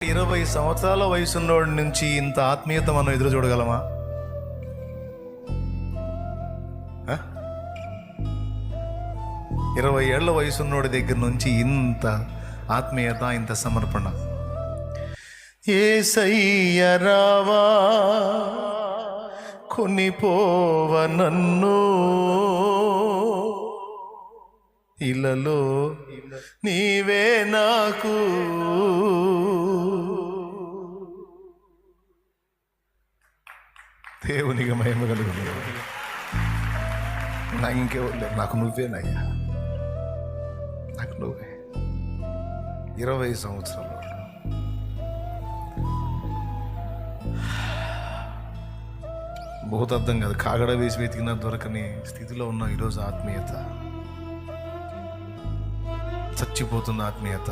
20 సంవత్సరాల వయసున్నోడి నుంచి ఇంత ఆత్మీయత మనం ఎదురు చూడగలమా? 20 ఏళ్ల వయసున్నోడి దగ్గర నుంచి ఇంత ఆత్మీయత, ఇంత సమర్పణ. యేసయ్య రావా కొనిపోవ నన్ను ఇలలో నీవే నాకు. దేవునికి మహిమ కలుగును. నాకు ఇంకెవరు లేరు, నాకు నువ్వేనయ్యా, నాకు నువ్వే. 20 సంవత్సరాలు భూతద్దం కాదు, కాగడ వేసి వెతికినా దొరకని స్థితిలో ఉన్న ఈరోజు ఆత్మీయత, చచ్చిపోతున్న ఆత్మీయత.